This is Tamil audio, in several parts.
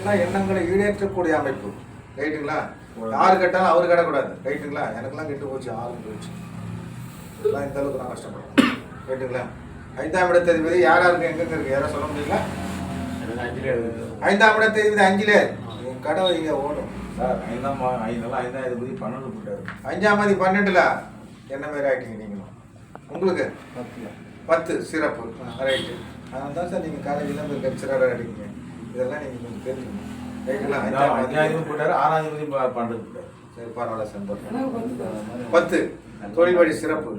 இதெல்லாம் எண்ணங்களை ஈடேற்றக்கூடிய அமைப்பு. ரைட்டுங்களா? யாரு கேட்டாலும் அவரு கேட்டக்கூடாது. ரைட்டுங்களா? எனக்கெல்லாம் கெட்டு போச்சு, ஆறு போச்சு. இதெல்லாம் இந்த அளவுக்கு நான் கஷ்டப்படுறேன். ரைட்டுங்களா? 5ஆம் இடத்ததிபதி யார் யாருக்கு எங்கெங்க இருக்கு யாரும் சொல்ல முடியல? 5ஆம் இடத்ததிபதி 5லே கடவுள் இங்கே ஓடும் சார். 5ஆம் அதிபதி 12 போட்டாரு. 5ஆம் அதிபதி 12ல என்ன மாதிரி ஆகிட்டீங்க நீங்களும்? உங்களுக்கு 10 சிறப்பு. ரைட்டு. அதனால தான் சார் நீங்கள் காலேஜில் போய் லெக்சராக அடிக்கீங்க. இதெல்லாம் நீங்கள் கொஞ்சம் தெரிஞ்சுக்கணும். ரைட்டுங்களா? 5ஆம் அதிபதி போட்டாரு, 6ஆம் அதிபதி 12 போட்டாரு. சரி, பரவாயில்ல சார். 10 தொழில் வழி சிறப்பு.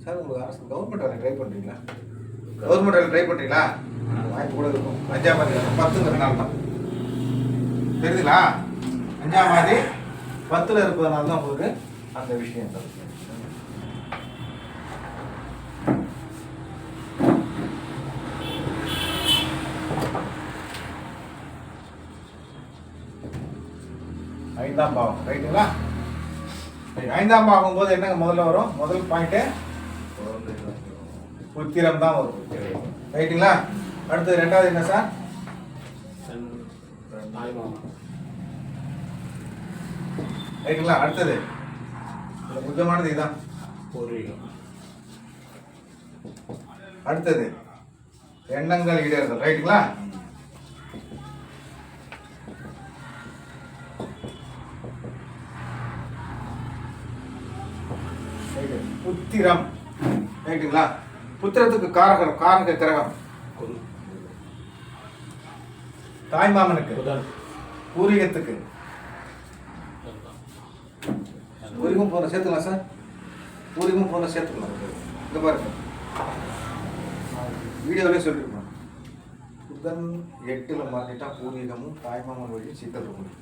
சார் உங்களுக்கு அரசு கவர்மெண்ட் வேலை ட்ரை பண்ணுறீங்களா? கவர்மெண்ட் வேலை ட்ரை பண்ணுறீங்களா? வாய்ப்பு கூட இருக்கும். 5ஆம் அதிபதி 10ங்கிறதுனால தான் தெரியுதுங்களா? 5ஆம் அதிபதி 10ல் இருப்பதனால தான் உங்களுக்கு அந்த விஷயம் தான். ஐந்தாம் பாவம். ரைட்டுங்களா? 5ஆம் பாவம் போது என்னங்க முதல்ல வரும்? முதல் பாயிண்ட்டு உத்திரம் தான் வரும். ரைட்டுங்களா? அடுத்தது 2வது என்ன சார்? ரைட்டுங்களா? அடுத்தது முக்கியமானது இதுதான். அடுத்தது எண்ணங்கள் ஈடேறுதல். ரைட்டுங்களா? புத்திரம். ரைட்டுங்களா? புத்திரத்துக்கு காரக கிரகம் தாய்மாமனுக்கு, பூரிகத்துக்கு பூரிகம் போன சேர்த்துக்கலாம் சார். பூரிகம் போன சேர்த்துக்கலாம். இந்த பாருங்க, வீடியோவிலே சொல்லியிருக்கோம். புதன் 8ல் மாறிட்டா பூர்வீகமும் தாய்மாமன் வழி சிக்கல் இருக்கும்.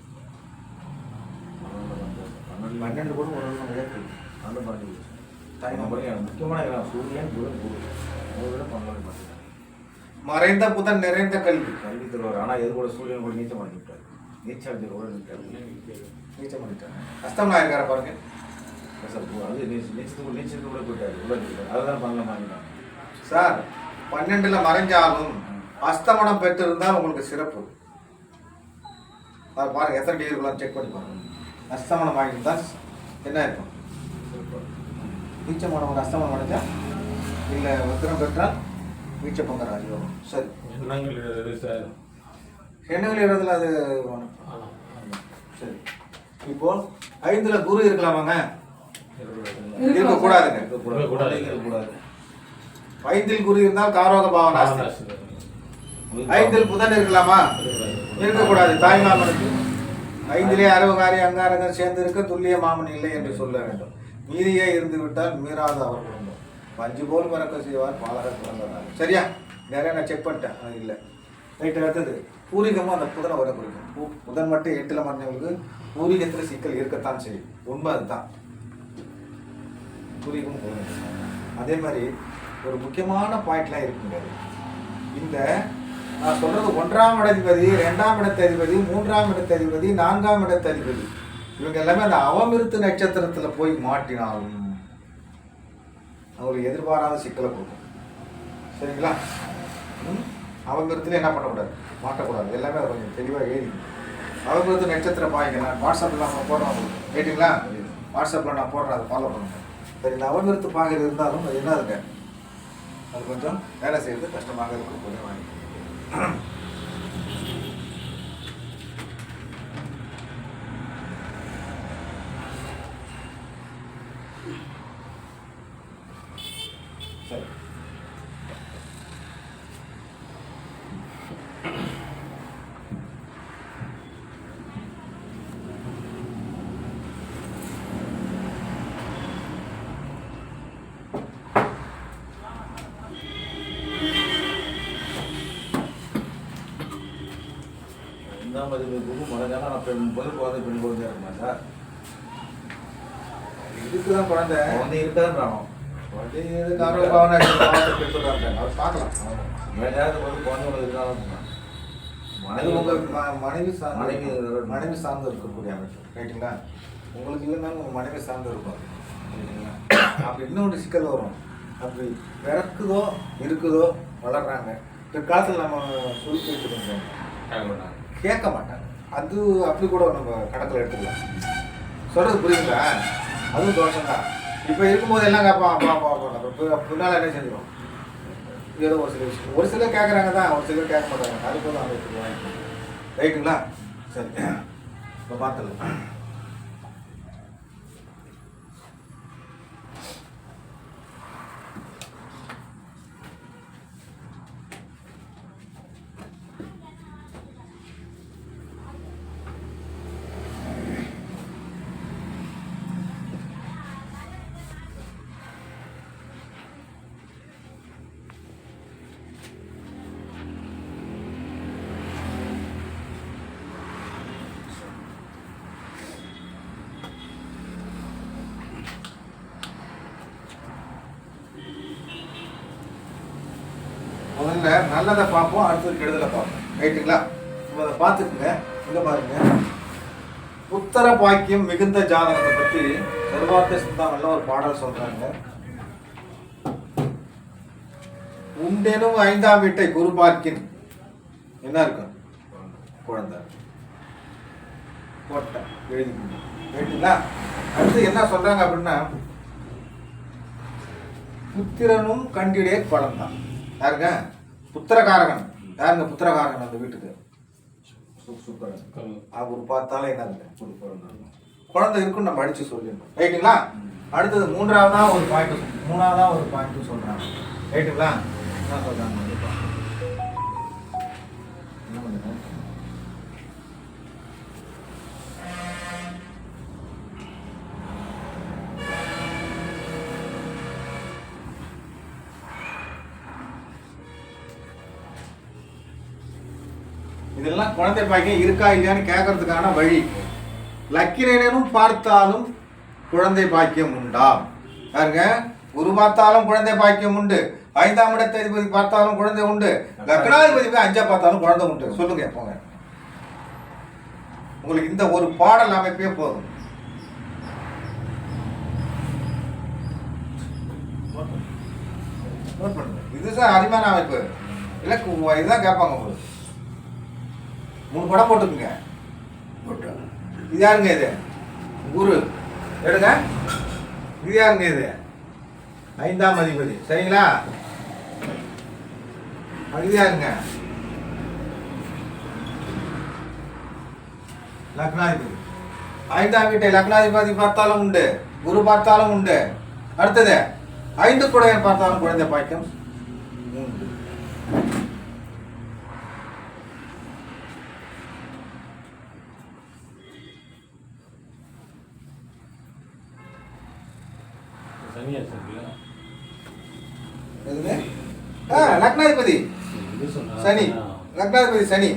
12 கூட ஒரு விளையாட்டு அந்த மாதிரி முக்கியமான சூரியன் புதன் விட 12 மறைந்த புதன் நிறைந்த கல்வி தருவார். ஆனால் எது கூட சூரியன் கூட நீச்சம் பண்ணிவிட்டார். நீச்சல் கூட நீச்சம் பண்ணிட்டார். அஸ்தமனா இருக்கார பாருங்க சார். அது நீச்சத்துக்கு கூட போயிட்டார். உள்ள அதுதான் பண்ணலாம் சார். 12ல் மறைஞ்சாலும் அஸ்தமனம் பெற்றிருந்தால் உங்களுக்கு சிறப்பு. அது பாருங்க எத்தனை டிகிரி செக் பண்ணி பாருங்க. அஸ்தமனம் ஆகியிருந்தால் என்ன இருக்கும்? நீச்சமான ஒரு அஸ்தமனம் அடைஞ்சா இல்லை வத்திரம் பெற்றால் வீச்ச பொங்கல் ஆகிடும். சரி, எண்ணங்கள் எழுதுல அது சரி. இப்போ 5ல் குரு இருக்கலாமாங்க? இருக்கக்கூடாதுங்க. 5ல் குரு இருந்தால் காரோக பாவம் நாஸ்தி. 5ல் புதன் இருக்கலாமா? இருக்கக்கூடாது. தாய்மாமனுக்கு 5லே அரவகாரி அங்காரங்கள் சேர்ந்து இருக்க துல்லிய மாமன் இல்லை என்று சொல்ல வேண்டும். மீறியே இருந்து விட்டால் மீறாத அவர் குடும்பம். 5 போல் பிறக்க செய்வார் பாலகர் பிறந்ததால். சரியா? நிறைய நான் செக் பண்ணிட்டேன். அது இல்லை. ரைட்டு. அடுத்தது பூரிகமும் அந்த புதனை வர குறிக்கும். புதன் மட்டும் 8ல் மறைஞ்சவங்களுக்கு பூரிகத்தில் சிக்கல் இருக்கத்தான் செய்யும். உண்மை அதுதான். பூரிகமும் புதன். அதே மாதிரி ஒரு முக்கியமான பாயிண்ட்லாம் இருக்குங்க. இந்த நான் சொல்றது 1ஆம் இடத்ததிபதி, 2ஆம் இடத்ததிபதி, 3ஆம் இடத்ததிபதி, 4ஆம் இடத்ததிபதி இவங்க எல்லாமே அந்த அவமிருத்து நட்சத்திரத்தில் போய் மாட்டினாலும் அவங்களுக்கு எதிர்பாராத சிக்கலை கொடுக்கும். சரிங்களா? அவமிருத்துல என்ன பண்ணக்கூடாது? மாட்டக்கூடாது. எல்லாமே கொஞ்சம் தெளிவாக எழுதி அவமிருத்து நட்சத்திரம் பாய்ங்க. நான் வாட்ஸ்அப்பில் நான் போடுறேன். கேட்டிங்களா? வாட்ஸ்அப்பில் நான் போடுறேன், அதை ஃபாலோ பண்ணுங்க. சரி, இந்த அவமிருத்து பாய்கிறது இருந்தாலும் அது என்ன இருக்கு? அது கொஞ்சம் வேலை செய்யறது கஷ்டமாக இருக்கும். கொஞ்சம் வாங்கி சரி. குரு மறைஞ்சாலும் நான் முதல் குழந்தை பெண் குழந்தையா இருக்குமா சார்? இதுக்குதான் குழந்தை இருக்குதான்றானோ பார்க்கலாம். ஏழாவது வந்து குழந்தை இருந்தாலும் மனைவி சார்ந்து இருக்கக்கூடிய அமைப்பு. ரைட்டுங்களா? உங்களுக்கு இல்லைனாலும் உங்கள் மனைவி சார்ந்து இருக்கும். சரிங்களா? அப்படி இன்னொன்று சிக்கல் வரும். அப்படி பிறக்குதோ இருக்குதோ வளர்றாங்க. பிற்காலத்தில் நம்ம சொல்லி பேச்சு பண்ணுறோம், கேட்க மாட்டாங்க. அது அப்படி கூட நம்ம கணக்கில் எடுத்துக்கலாம். சொல்கிறது புரியுங்களா? அதுவும் தோஷம் தான். இப்போ இருக்கும்போது எல்லாம் கேட்பான் அப்பா பின்னால் என்ன செஞ்சிடும். ஏதோ ஒரு சிலர் கேட்குறாங்க தான், ஒரு சிலர் கேட்க மாட்டாங்க. அது போதும் அவங்க வாங்கிக்கணும். ரைட்டுங்களா? சரி, இப்போ பார்த்துடலாம். முதல்ல நல்லதை பார்ப்போம், அடுத்தது கெடுதலை பார்ப்போம். ரைட்டுங்களா? இப்போ அதை பார்த்துக்குங்க. இங்கே பாருங்க, புத்திர பாக்கியம் மிகுந்த ஜாதகத்தை பற்றி சர்வார்த்த சிந்தாமல்ல ஒரு பாடல் சொல்றாங்க. உண்டெனும் 5ஆம் வீட்டை குரு பார்க்கின் என்ன இருக்கும்? குழந்தை போட்ட எழுதிக்கணும். ரைட்டுங்களா? அடுத்து என்ன சொல்றாங்க அப்படின்னா, புத்திரனும் கண்டிடே குழந்தான். யாருங்க? புத்திரகாரகன். யாருங்க புத்திரகாரகன் அந்த வீட்டுக்கு? அவர் பார்த்தாலே என்ன குழந்தை இருக்குன்னு நம்ம அடிச்சு சொல்லிடணும். ரைட்டுங்களா? அடுத்தது மூணாவதா ஒரு பாயிண்ட் சொல்றாங்க. ரைட்டுங்களா? என்ன சொல்றாங்க? என்ன பண்ணுங்க, இதெல்லாம் குழந்தை பாக்கியம் இருக்கா இல்லையான்னு கேட்கறதுக்கான வழி. லக்கிரனும் பார்த்தாலும் குழந்தை பாக்கியம் உண்டா? பாருங்க, குரு பார்த்தாலும் குழந்தை பாக்கியம் உண்டு, 5ஆம் இடத்ததிபதி பார்த்தாலும் குழந்தை உண்டு, லக்னாதிபதி 5 பார்த்தாலும் குழந்தை உண்டு. சொல்லுங்க போங்க. உங்களுக்கு இந்த ஒரு பாடல் அமைப்பே போதும். இதுதான் அருமையான அமைப்பு. இல்லை இதுதான் கேட்பாங்க உங்களுக்கு. 3 படம் போட்டுக்குங்க. இது யாருங்க? இது குரு எடுங்க. இது யாருங்க? இது 5ஆம் அதிபதி. சரிங்களா? இது யாருங்க? லக்னாதிபதி. 5ஆம் வீட்டை லக்னாதிபதி பார்த்தாலும் உண்டு, குரு பார்த்தாலும் உண்டு. அடுத்தது 5 குடையன் பார்த்தாலும் குழந்தை பாக்கியம் உண்டு. லக்னாதிபதி சனி. லக்னாதிபதி சனி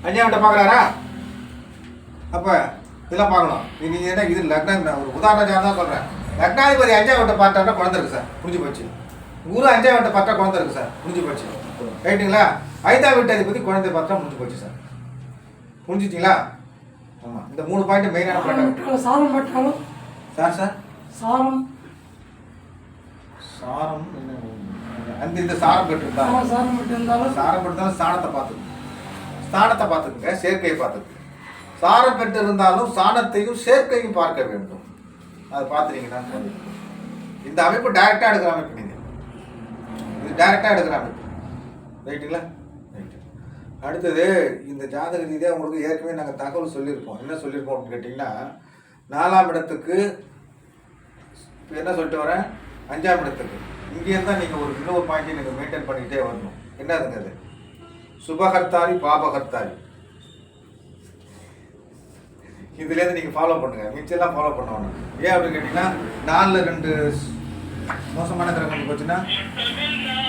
5ஆம் வீட்டை பார்க்குறாரா? அப்ப இதெல்லாம் பார்க்கணும். நீங்க என்ன இது லக்னம் ஒரு உதாரணம் தான் சொல்றேன். லக்னாதிபதி 5ஆம் வீட்டை பார்த்தாருன்னா குழந்தை இருக்கு சார், புரிஞ்சு போச்சு. குரு 5ஆம் வீட்டை பார்த்தா குழந்தை இருக்கு சார், புரிஞ்சு போச்சு. ரைட்டுங்களா? 5ஆம் வீட்டு அதிபதி குழந்தை பார்த்தா முடிஞ்சு போச்சு சார். புரிஞ்சுட்டீங்களா? ஆமா, இந்த 3 பாயிண்ட் மெயினான பாயிண்ட். சாரம் பட்டாலும் சார் சாரம் சாரம் அந்த இந்த சாரம் பெற்றிருந்தாலும் சாரம் பெற்றிருந்தாலும் ஸ்தானத்தை பார்த்துக்குங்க, சேர்க்கையை பார்த்துக்குங்க. சாரம் பெற்று இருந்தாலும் சாணத்தையும் சேர்க்கையும் பார்க்க வேண்டும். அதை பார்த்துட்டீங்கன்னா இந்த அமைப்பு டைரக்டா எடுக்கிற அமைப்பு. நீங்க இது டைரக்டா எடுக்கிற அமைப்பு. ரைட்டுங்களா? ரைட்டு. அடுத்தது இந்த ஜாதக ரீதியாக உங்களுக்கு ஏற்கனவே நாங்கள் தகவல் சொல்லியிருப்போம். என்ன சொல்லியிருப்போம் அப்படின்னு கேட்டிங்கன்னா, 4ஆம் இடத்துக்கு இப்போ என்ன சொல்லிட்டு வரேன், 5ஆம் இடத்துக்கு இங்கே தான் நீங்கள் ஒரு இன்னொரு பாயிண்ட்டை நீங்கள் மெயின்டைன் பண்ணிக்கிட்டே வரணும். என்னதுங்க அது? சுபகர்த்தாரி பாபகர்த்தாரி. இதுலேருந்து நீங்கள் ஃபாலோ பண்ணுங்கள், மிச்செல்லாம் ஃபாலோ பண்ண வேணும். ஏன் அப்படின்னு கேட்டிங்கன்னா, 4ல் 2 மோசமான கிரகம் போச்சுன்னா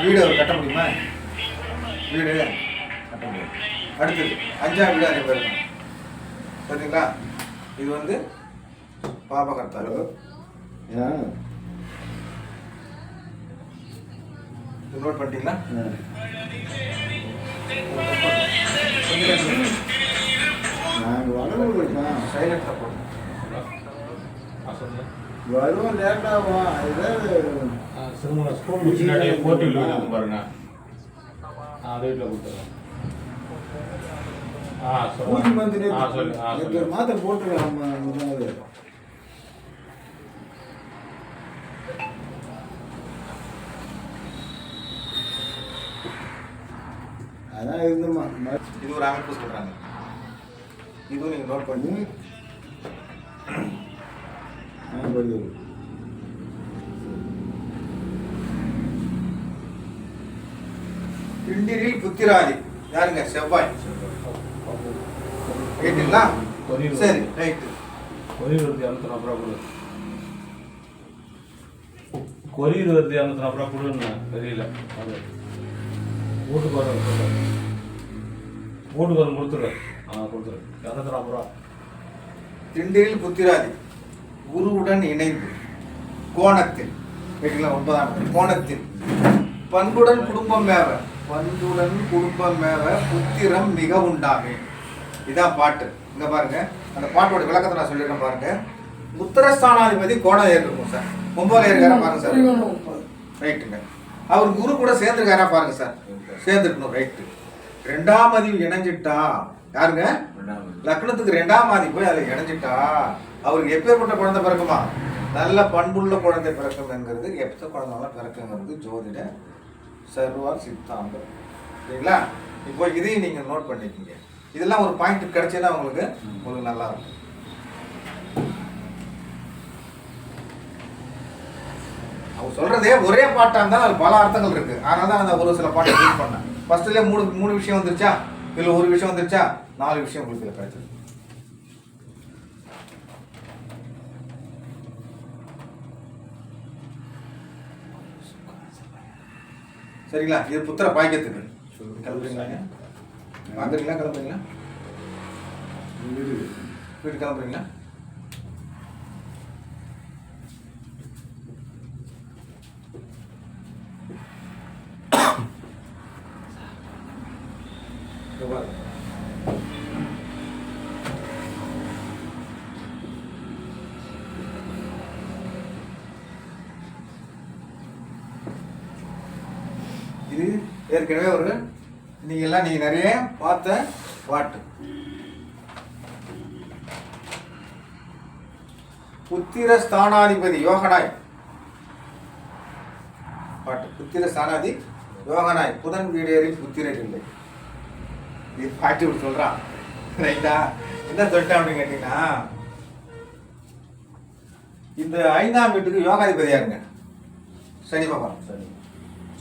வீடு அவர் கட்ட முடியுமா? வீடு கட்ட முடியும். அடுத்தது 5ஆம் வீடு அதே மாதிரி இருக்கணும். சரிங்களா? இது வந்து பாபகர்த்தாரி. நோட் பண்ணிட்டீங்களா? சைலண்ட்ல போடுங்க. வரும் லேட்டாகும். ஸ்கூல் முடிச்சுனாலே போட்டியில் பாருங்க, அதை வீட்டில் கொடுத்துருவேன். பூஜை வந்து சொல்லு. நேற்று ஒரு மாத்திரை போட்டுருக்கலாம் முதலாவது. அதான் இருந்துமா. இது ஒரு அமைப்பு சொல்றாங்க. இதுவும் நீங்க நோட் பண்ணி திண்டிரில் புத்திராதி யாருங்க? செவ்வாய். ரைட்டுங்களா? சரி ரைட்டு. கொரியர் வருது 240 ரூபா கொடு. கொரியர் வருது 240 ரூபா கொடுன்னு தெரியல. அது வீட்டுக்கு வரும் வீட்டுக்கு வரும் கொடுத்துரு. கொடுத்துரு 240 ரூபா. திண்டிரில் புத்திராதி குருவுடன் இணைந்து கோணத்தில் ரைட்டுங்களா? 9ஆம் கோணத்தில் பண்புடன் குடும்பம் மேவ, பண்புடன் குடும்பம் மேவ புத்திரம் மிக உண்டாமே. இதான் பாட்டு. இங்க பாருங்க, அந்த பாட்டோட விளக்கத்தை நான் சொல்லிடுறேன் பாருங்க. உத்தரஸ்தானாதிபதி கோணம் ஏறிருக்கும் சார். 9ல இருக்காரா பாருங்க சார். ரைட்டுங்க. அவர் குரு கூட சேர்ந்துருக்காரா பாருங்க சார். சேர்ந்துருக்கணும். ரைட்டு. 2ஆம் அதிபதி இணைஞ்சிட்டா யாருங்க? லக்னத்துக்கு 2ஆம் அதிபதி போய் அதில் இணைஞ்சிட்டா அவருக்கு எப்பேற்பட்ட குழந்தை பிறக்குமா? நல்ல பண்புள்ள குழந்தை பிறக்கும் என்கிறது, எப்ப குழந்தைலாம் பிறக்குங்கிறது ஜோதிட சர்வார் சித்தாந்தம். சரிங்களா? இப்போ இதையும் நீங்க நோட் பண்ணிக்கீங்க. இதெல்லாம் ஒரு பாயிண்ட் கிடைச்சுன்னா உங்களுக்கு நல்லா இருக்கும். அவங்க சொல்றதே ஒரே பாட்டா இருந்தாலும் அது பல அர்த்தங்கள் இருக்கு. அதனால தான் அந்த ஒரு சில பாட்டை யூஸ் பண்ணேன். ஃபர்ஸ்ட்ல மூணு விஷயம் வந்துருச்சா, இதுல ஒரு விஷயம் வந்துருச்சா, 4 விஷயம் உங்களுக்கு இதுல கிடைச்சது. சரிங்களா? இது புத்திர பாக்கியத்துக்கு கிளம்புறீங்களா? வந்துறீங்களா? கிளம்புறீங்களா? வீட்டு கிளம்புறீங்களா? இது ஏற்கனவே ஒரு நீங்க நிறைய பார்த்த பாட்டு. புத்திர ஸ்தானாதிபதி யோகனாய் பாட்டு. புத்திர ஸ்தானாதி யோகனாய் புதன் வீடேறில் புத்திரர் இல்லை. இது பாட்டு இப்படி சொல்றான். ரைட்டா? என்ன சொல்லிட்டேன் அப்படின்னு கேட்டீங்கன்னா, இந்த 5ஆம் வீட்டுக்கு யோகாதிபதி யாருங்க? சனி பகவான். சனி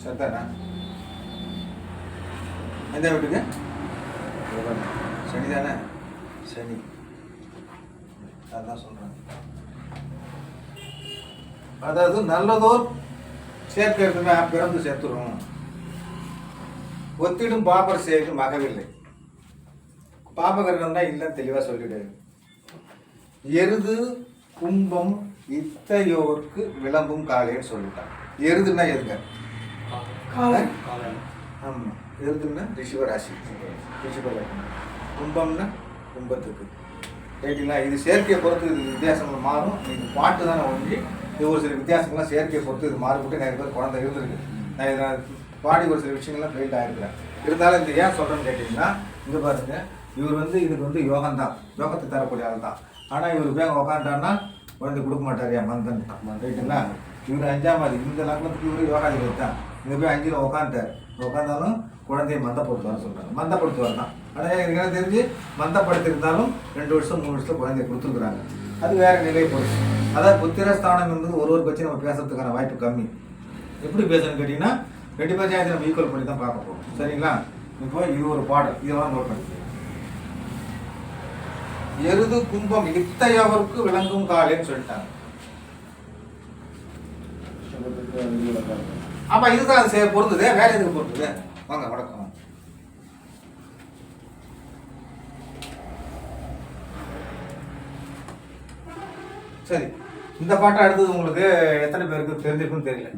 சரிதானா? 5ஆம் வீட்டுக்கு சனி தானே? சனி. அதான் சொல்றாங்க. அதாவது நல்லதோர் சேர்க்கை இருக்குன்னா பிறந்து சேர்த்துரும். ஒத்திடும் பாப்பர் சேர்க்கு மகவில்லை. பாபகரகம்னா இல்லைன்னு தெளிவா சொல்லிடு. எருது கும்பம் இத்தையோருக்கு விளம்பும் காலைன்னு சொல்லிட்டான். எருதுன்னா எதுங்க? ஆமா, எருதுன்னா ரிஷிவராசி, ரிஷிவராசி. கும்பம்னா கும்பத்துக்கு. ரைட்டுங்களா? இது செயற்கையை பொறுத்து இது வித்தியாசங்கள் மாறும். இது பாட்டு தானே ஒன்றி இது ஒரு சில வித்தியாசங்கள்லாம் செயற்கையை பொறுத்து இது மாறுபட்டு நிறைய பேர் குழந்தை இருந்திருக்கு. நான் இதை பாடி ஒரு சில விஷயங்கள்லாம் ஃபெயில் ஆகிருக்கிறேன். இருந்தாலும் இந்த ஏன் சொல்கிறேன்னு கேட்டிங்கன்னா, இங்கே பாருங்க, இவர் இதுக்கு யோகம்தான், யோகத்தை தரக்கூடிய ஆள் தான். ஆனால் இவர் வேக உக்காண்டான்னா குழந்தை கொடுக்க மாட்டார். மந்தன் ரைட்டுங்களா? இவர் 5ஆம் அதிபதி, இந்த லக்னத்துக்கு இவர் யோகாதிபதி தான். இங்கே போய் 5ல் உக்காந்துட்டார். உட்காந்தாலும் குழந்தைய மந்தப்படுத்துவார்னு சொல்கிறாங்க. மந்தப்படுத்துவார் தான். ஆனால் எனக்கு என்ன தெரிஞ்சு மந்தப்படுத்திருந்தாலும் 2 வருஷம் 3 வருஷத்துல குழந்தைய கொடுத்துருக்குறாங்க. அது வேற நிலை போச்சு. அதாவது புத்திரஸ்தானம் என்பது ஒரு பட்சம் நம்ம பேசுறதுக்கான வாய்ப்பு கம்மி. எப்படி பேசணும்னு கேட்டிங்கன்னா, 2 பட்சம் நம்ம ஈக்குவல் பண்ணி தான் பார்க்க போகிறோம். சரிங்களா? இப்போ இது ஒரு பாடல், இதெல்லாம் நோட் பண்ணி. எருது கும்பம் இத்தையவருக்கு விளங்கும் காலேன்னு சொல்லிட்டாங்க. ஆமா, இதுதான் அது பொருந்தது. வேற எதுக்கு பொருந்தது? வாங்க, வணக்கம். சரி, இந்த பாட்டை அடுத்தது உங்களுக்கு எத்தனை பேருக்கு தெரிஞ்சிருக்குன்னு தெரியல.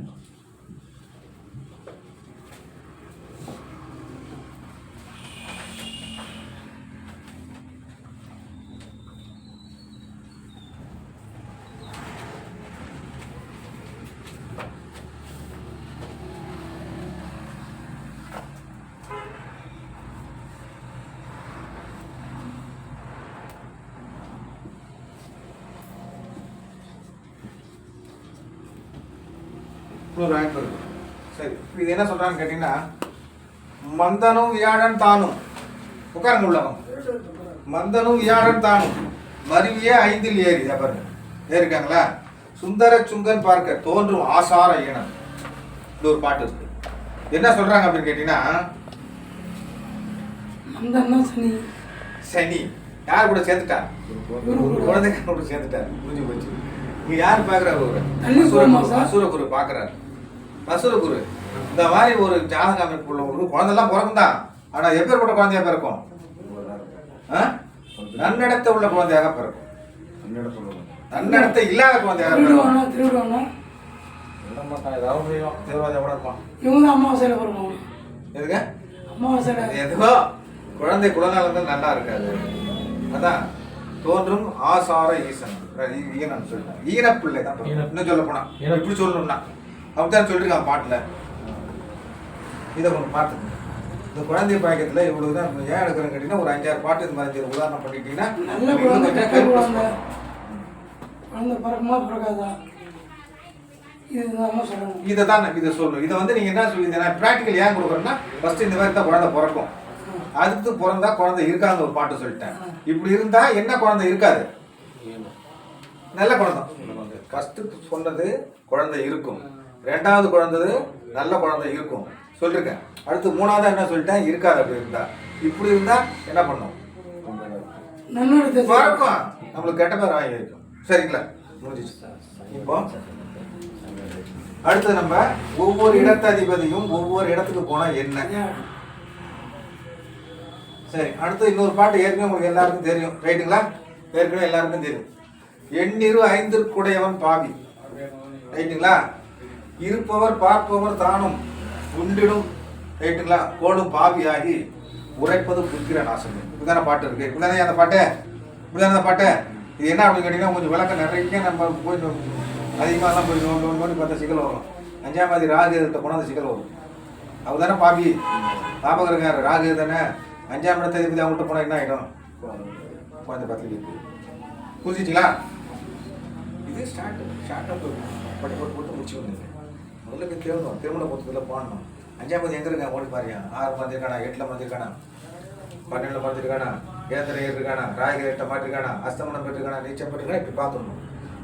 ஒரு வாய்ப்பு இருக்கு. சரி, இப்போ இது என்ன சொல்றான்னு கேட்டீங்கன்னா, மந்தனும் வியாழன் தானும், உட்காருங்க உள்ளவங்க, மந்தனும் வியாழன் தானும் மருவிய 5ல் ஏறி, பாருங்க ஏறிருக்காங்களா, சுந்தர சுங்கன் பார்க்க தோன்றும் ஆசார ஈனம். இது ஒரு பாட்டு இருக்கு. என்ன சொல்றாங்க அப்படின்னு கேட்டீங்கன்னா, சனி சனி யார் கூட சேர்த்துட்டார், குழந்தைங்க கூட சேர்த்துட்டார், புரிஞ்சு போச்சு. இங்க யார் பாக்குறாரு, ஒரு அசுரகுரு பாக்குறாரு. அசுரகுரு இந்த மாதிரி ஒரு ஜாதக அமைப்பு உள்ளவங்களுக்கு குழந்தைலாம் பிறக்கும் தான், ஆனா எப்பேற்பட்ட குழந்தையா பிறக்கும், நன்னடத்தை உள்ள குழந்தையாக பிறக்கும், நன்னடத்தை இல்லாத குழந்தையாக பிறக்கும். எதுங்க எதுவோ குழந்தை குலநலங்கள் நல்லா இருக்காது, அதான் தோன்றும் ஆசார ஈசன் ஈனன்னு சொல்லிட்டான். ஈனப்பிள்ளை தான் இன்னும் சொல்ல போனா இப்படி சொல்லணும்னா அப்படித்தான் சொல்லிருக்கான் பாட்டுல. இதை ஒன்று பார்த்துக்கணும். இந்த குழந்தை பாயக்கத்துல இவ்வளவுதான் ஏன் எடுக்கிறேன்னு கேட்டீங்கன்னா, ஒரு 5-6 பாட்டு இந்த மாதிரி உதாரணம் பண்ணிட்டீங்கன்னா இதை தான் இதை சொல்லணும். இதை வந்து நீங்க என்ன சொல்லி பிராக்டிக்கல் ஏன் கொடுக்குறேன்னா, ஃபர்ஸ்ட் இந்த மாதிரி தான் குழந்தை பிறக்கும், அதுக்கு பிறந்தா குழந்தை இருக்காது ஒரு பாட்டு சொல்லிட்டேன். இப்படி இருந்தா என்ன குழந்தை இருக்காது, நல்ல குழந்தை. ஃபர்ஸ்ட் சொன்னது குழந்தை இருக்கும், 2வது குழந்தை நல்ல குழந்தை இருக்கும் சொல்லிருக்கேன். அடுத்து 3வது என்ன சொல்லிட்டேன், இருக்காது. அப்படி இருந்தா இப்படி இருந்தா என்ன பண்ணும், பிறக்கும், நம்மளுக்கு கெட்ட பேர் வாங்கி வைக்கும். சரிங்களா, முடிஞ்சிச்சு. இப்போ அடுத்து நம்ம ஒவ்வொரு இடத்ததிபதியும் ஒவ்வொரு இடத்துக்கு போனா என்ன. சரி, அடுத்து இன்னொரு பாட்டு ஏற்கனவே உங்களுக்கு எல்லாருக்கும் தெரியும், ரைட்டுங்களா, ஏற்கனவே எல்லாருக்கும் தெரியும். எண்ணிரு 5ற்குடையவன் பாவி, ரைட்டுங்களா, இருப்பவர் பார்ப்பவர் தானும் உண்டிடும், ரைட்டுங்களா, கோடும் பாவி ஆகி உரைப்பது புத்திர நாசம். இப்படிதானே பாட்டு இருக்கு, இப்படிதானே அந்த பாட்டு, இப்படிதானே அந்த பாட்டு. இது என்ன அப்படின்னு கேட்டீங்கன்னா, கொஞ்சம் விளக்கம் நிறைய நம்ம போய் அதிகமாகலாம் போய் நோண்டி பார்த்தா சிக்கல் வரும். 5ஆம் தேதி ராகு கிட்ட போனால் அந்த சிக்கல் வரும். அவர் தானே பாபி பாபகரங்கார், ராகு தானே 5ஆம் இடத்தை அவங்கள்ட்ட போனால் என்ன ஆகிடும், குழந்தை பார்த்து புரிஞ்சிச்சிங்களா. இது ஷார்ட்டாக பட்டு போட்டு முடிச்சு வந்துங்க. முதல்ல போய் தேடணும், திருமண பொறுத்தத்தில் போடணும். 5ஆம் தேதி எங்கே இருக்காங்க ஓடி பாருங்க, 6 மந்திருக்கானா, 8 மந்திருக்கானா, 12 மந்திருக்கானா, ஏந்திர இருக்கானா, ராகு 8 மாட்டிருக்கானா, அஸ்தமனம் பெற்றிருக்கானா, நீச்சம் பெற்றிருக்கானா, இப்படி பார்த்துடணும்.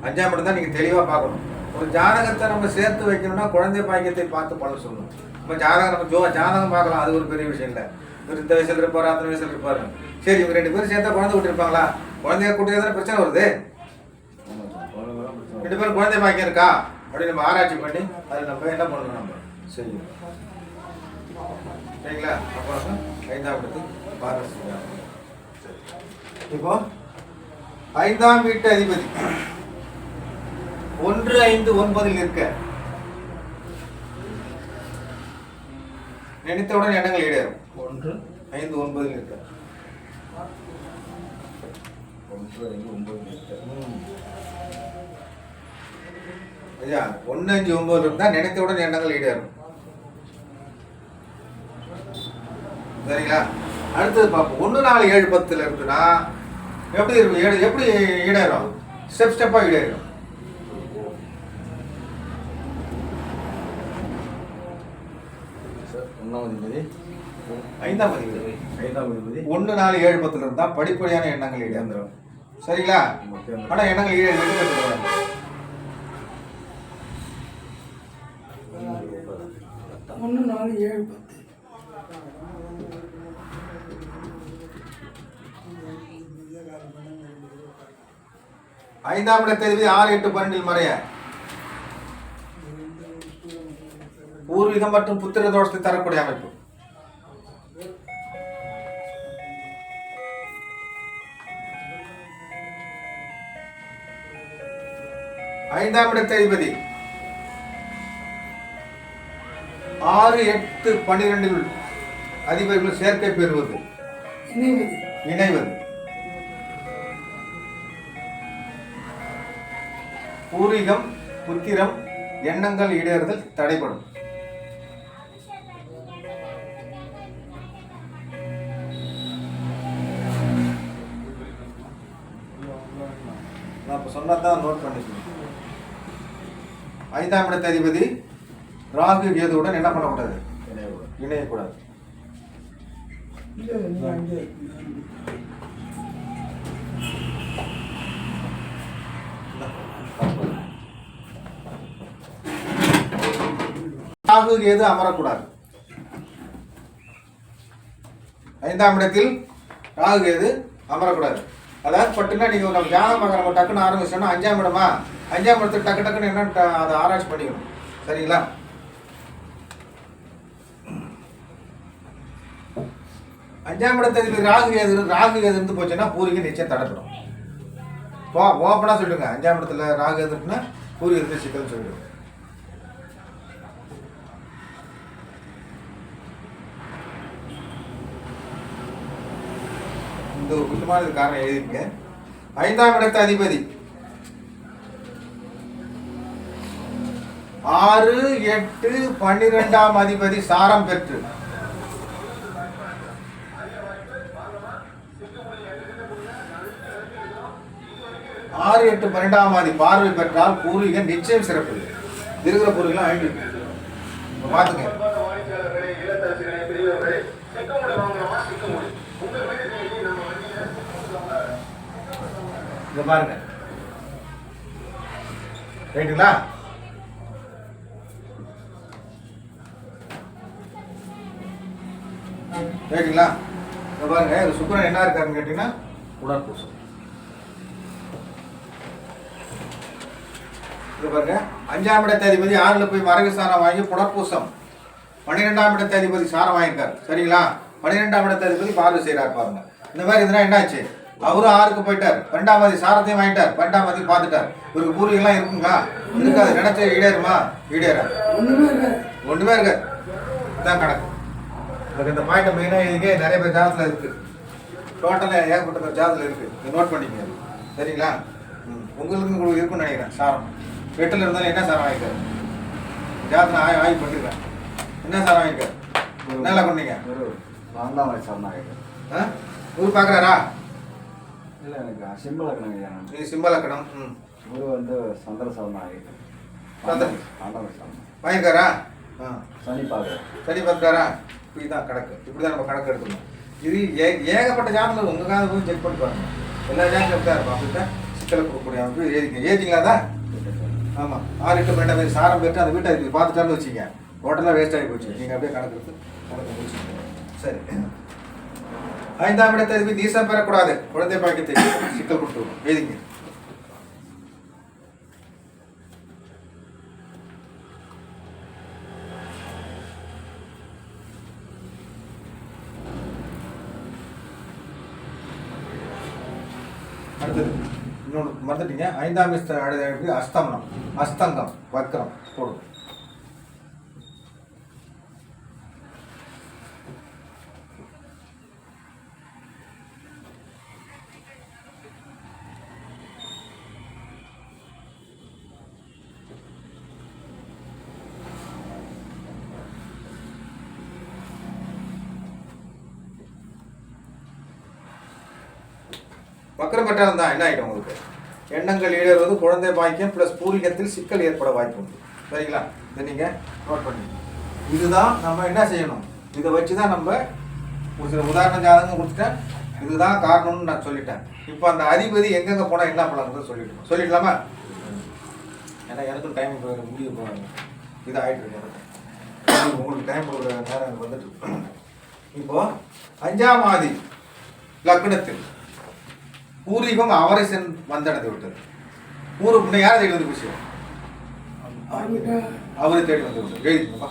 5ஆம் இடம் தான் நீங்கள் தெளிவாக பார்க்கணும். ஒரு ஜாதகத்தை நம்ம சேர்த்து வைக்கணும்னா குழந்தை பாக்கியத்தை பார்த்து பண்ண சொல்லணும். நம்ம ஜாதகம் நம்ம ஜாதகம் பார்க்கலாம், அது ஒரு பெரிய விஷயம் இல்லை. இவர் இந்த வயசில் இருப்பார், அந்த வயசில் இருப்பாரு, சரி இவங்க 2 பேரும் சேர்த்தா குழந்தை விட்டுருப்பாங்களா, குழந்தைய கூட்டியே தானே பிரச்சனை வருது. 2 பேரும் குழந்தை பாக்கியம் இருக்கா அப்படின்னு நம்ம ஆராய்ச்சி பண்ணி அதை நம்ம என்ன பண்ணணும், நம்ம செய்யணும். சரிங்களா, அப்புறம் 5ஆம் இடத்துக்கு பார்வை. இப்போ 5ஆம் வீட்டு அதிபதி 1, 5, 9 இருக்க நினைத்தவுடன் எண்ணங்கள் ஈடேறும். 1, 5, 9 இருக்க 1, 5, 9 ஐயா 1, 5, 9 இருந்தா நினைத்தவுடன் எண்ணங்கள் ஈடேறும். சரிங்களா, அடுத்தது பார்ப்போம். 1, 4, 7, 10 இருக்குன்னா எப்படி இருக்கும், எப்படி ஈடேறும், ஸ்டெப்பா ஈடேறும். ஐந்தாம் அதிபதி 1, 4, 7, 10 இருந்தா படிப்படியான எண்ணங்கள் ஈடேறும். சரிங்களா, ஆனா எண்ணங்கள் ஈடேறும். 1, 4, 7, 10 5ஆம் இடத்ததிபதி 6, 8, 12 மறைய பூர்வீகம் மற்றும் புத்திர தோஷத்தை தரக்கூடிய அமைப்பு. ஐந்தாம் இடத்ததிபதி 6, 8, 12 அதிபதிகள் சேர்க்கை பெறுவது, இணைவது, பூர்வீகம் புத்திரம் எண்ணங்கள் ஈடேறுதல் தடைபடும். நான் இப்போ சொன்னதான் நோட் பண்ணிக்கணும். 5ஆம் இடத்த அதிபதி ராகு கேதுவுடன் என்ன பண்ணக்கூடாது? இணையக்கூடாது. இணையக்கூடாது. இல்லை நீ அங்கே ராகு கேது அமரக்கூடாது. 5ஆம் இடத்தில் ராகு கேது அமரக்கூடாது. அதாவது பட்டுன்னா நீங்க நம்ம தியானம் பார்க்க நம்ம டக்குன்னு ஆரம்பிச்சோம்னா 5ஆம் இடமா, 5ஆம் இடத்துக்கு டக்கு டக்குன்னு என்னன்னு அதை ஆராய்ச்சி பண்ணிக்கணும். சரிங்களா? 5ஆம் இடத்துக்கு ராகு கேது இருந்து போச்சுன்னா பூரிக்கு நிச்சயம் தடைப்படும். ஓப்பனா சொல்லுங்க, 5ஆம் இடத்துல ராகு கேது இருக்குன்னா பூரிக்கு சிக்கல் சொல்லிடுங்க. இந்த ஒரு முக்கியமான காரணம் எழுதிருங்க. 5ஆம் இடத்து அதிபதி 6, 8, 12ஆம் அதிபதி சாரம் பெற்று 6, 8, 12ஆம் அதிபதி பார்வை பெற்றால் பூர்வீகம் நிச்சயம் சிறப்பு. இருக்கிற பூர்வீகம் அழிஞ்சு பார்த்துங்க. இங்க பாருங்க, ரைட்டுங்களா? ரைட்டுங்களா? இங்க பாருங்க, சுக்கிரன் என்ன இருக்காருன்னு கேட்டீங்கன்னா உடற்பூசம். இங்க பாருங்க, 5ஆம் இடத்து அதிபதி 6ல போய் மறைவு சாரம் வாங்கி புனர்பூசம். 12ஆம் இடத்து அதிபதி சாரம் வாங்கியிருக்காரு. சரிங்களா? 12ஆம் இடத்து அதிபதி பார்வை செய்யறாரு. பாருங்க, இந்த மாதிரி இதுனா என்னாச்சு? அவரும் 6க்கு போயிட்டார், 12ஆம் அதிபதி சாரத்தையும் வாங்கிட்டார், 12ஆம் அதிபதி பார்த்துட்டார். இவருக்கு பூர்வீகம்லாம் இருக்குங்களா? இருக்காது. நினைச்ச ஈடேறுமா? ஈடேறாது. ஒண்ணுமே இருக்காது. இதான் கணக்கு. இந்த பாயிண்ட் மெயினா இதுக்கே நிறைய பேர் ஜாதத்துல இருக்கு. டோட்டலா ஏகப்பட்ட ஜாதத்துல இருக்கு. நோட் பண்ணிக்கங்க. சரிங்களா? உங்களுக்கு இருக்குன்னு நினைக்கிறேன். சாரம் 8ல இருந்தாலும் என்ன சாரம் வாங்கிக்காரு? ஜாதத்துல ஆய்வு பண்ணிருக்கேன். என்ன சாரம் வாங்கிக்காரு? என்னெல்லாம் பண்ணீங்க? ஒரு 12ஆம் வயசு சொன்னாங்க. ஊர் பாக்குறாரா? இல்லை, எனக்கு சிம்பிள் லக்கணம். நீ சிம்பிள் லக்கணம். குரு வந்து சந்திர சவனாகி வாங்கிக்காரா? சனி பார்க்க சனி பார்த்தாரா? இப்படிதான் கணக்கு. இப்படிதான் நம்ம கணக்கு எடுக்கணும். இது ஏகப்பட்ட ஜாதகம் உங்க காலம் போய் செக் பண்ணி பாருங்க. எல்லா ஜாதகம் எப்படி இருக்கும் அப்படின்ட்டு சிக்கலை கொடுக்கக்கூடிய அமைப்பு ஏதிங்க. ஏதிங்களா தான்? ஆமாம். 6, 8, 12 சாரம் பெற்று அந்த வீட்டை பார்த்துட்டான்னு வச்சுங்க, டோட்டலாக வேஸ்ட் ஆகி போச்சு. நீங்கள் அப்படியே கணக்கு எடுத்து கணக்கு முடிச்சுக்கோங்க. சரி. 5ஆம் இடத்தை எதுவுமே நீசம் பெறக்கூடாது. குழந்தை பாக்கியத்தை சிக்கல் கொடுத்துருவோம். ஏதிங்க. அடுத்தது இன்னொன்று மறந்துட்டீங்க. 5ஆம் இடத்துல அஸ்தமனம், அஸ்தங்கம், வக்ரம் போடும். வக்ரம் பெற்றாலும் தான் என்ன ஆகிடும் உங்களுக்கு? எண்ணங்கள் ஈடேறுவது, குழந்தை பாக்கியம் பிளஸ் பூர்வீகத்தில் சிக்கல் ஏற்பட வாய்ப்பு உண்டு. சரிங்களா? இதை நீங்கள் நோட் பண்ணி இதுதான் நம்ம என்ன செய்யணும். இதை வச்சு தான் நம்ம ஒரு சில உதாரண ஜாதகம் கொடுத்துட்டேன். இதுதான் காரணம்னு நான் சொல்லிட்டேன். இப்போ அந்த அதிபதி எங்கெங்கே போனால் என்ன பண்ணலாம்னு சொல்லிடலாமா? ஏன்னா எனக்கும் டைம் முடிய போகிறாங்க. இது ஆகிட்டு இருக்கு. உங்களுக்கு டைம் கொடுக்குற நேரம் வந்துட்டு. இப்போ 5ஆம் ஆதி லக்னத்தில் பூர்வீகம் அவரை வந்தடைந்து விட்டது. பூர்வ யாரை தேடி வந்து விஷயம்? அவரை தேடி வந்து விட்டது. எழுதிப்பா.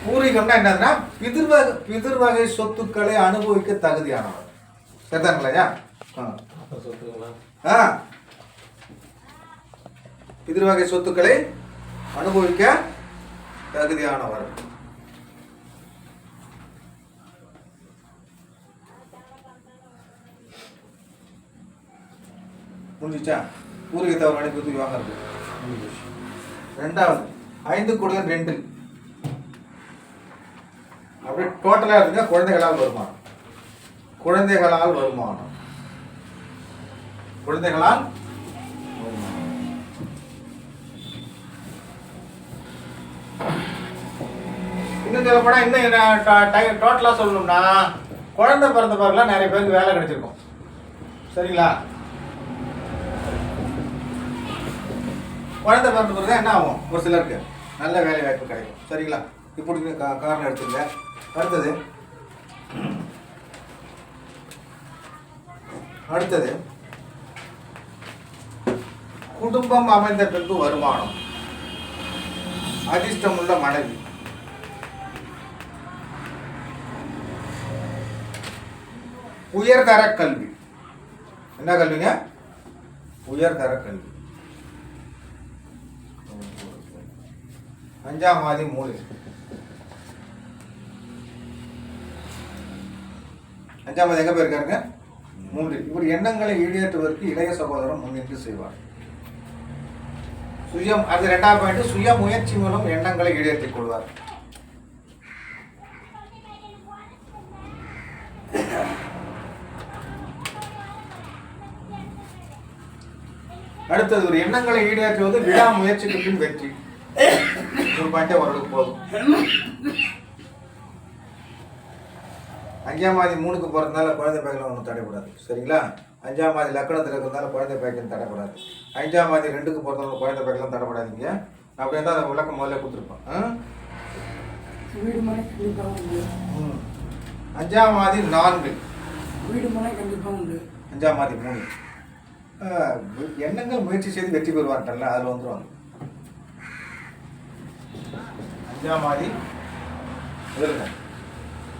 பூர்வீகம்னா என்னதுன்னா பிதிர்வகை சொத்துக்களை அனுபவிக்க தகுதியானவர். சரிதாங்களா? பிதிர்வகை சொத்துக்களை அனுபவிக்க தகுதியானவர். முடிஞ்சிச்சா? பூர்வீகத்தை அவர் அனுப்பி வாங்க. ரெண்டாவது 5 கூடுதல் 2 அப்படியே டோட்டலா இருக்குங்க. குழந்தைகளால் வருமானம். குழந்தைகளால் இன்னும் சொல்லப்போனா இன்னும் டோட்டலா சொல்லணும்னா குழந்தை பிறந்த பிறகுலாம் நிறைய பேருக்கு வேலை கிடைச்சிருக்கும். சரிங்களா? குழந்தை பிறந்த பிறகு என்ன ஆகும்? ஒரு சிலருக்கு நல்ல வேலை வாய்ப்பு கிடைக்கும். சரிங்களா? இப்படி காரணம் எடுத்துங்க. அடுத்தது குடும்பம் அமைந்த பின்பு வருமானம், அதிர்ஷ்டமுள்ள மனைவி, உயர்தர கல்வி. என்ன கல்விங்க? உயர்தர கல்வி. 5ஆம் மாதி 3. 5ஆம் மாதி எங்க போயிருக்காருங்க? 3. இவர் எண்ணங்களை ஈடேற்றுவதற்கு இளைய சகோதரன் முன்னின்று செய்வார். சுயம், அது 2ஆம் பாயிண்ட். சுய முயற்சி மூலம் எண்ணங்களை ஈடேற்றிக் கொள்வார். அடுத்தது ஒரு எண்ணங்களை ஈடேற்றுவது விடா முயற்சிக்கு பின் வெற்றி. ஒரு பாயிண்டே ஓரளவுக்கு போதும். 5ஆம் மாதி 3க்கு போறதுனால குழந்தை பேக்கில் ஒன்றும் தடைப்படாது. சரிங்களா? 5ஆம் மாதி லக்கணத்தில் இருக்கிறதுனால குழந்தை பேக்கில் தடைப்படாது. 5ஆம் மாதி 2க்கு போறதுனால குழந்தை பேக்கெல்லாம் தடைப்படாதீங்க. அப்படியே தான் அதை விளக்கம் முதல்ல கொடுத்துருப்போம். 5ஆம் மாதி 4. வீடு மனை கண்டிப்பாக உண்டு. 5ஆம் மாதி 3. எண்ணங்கள் முயற்சி செய்து வெற்றி பெறுவார்ட்டல்ல, அதில் வந்துடுவாங்க. 5ஆம் மாதி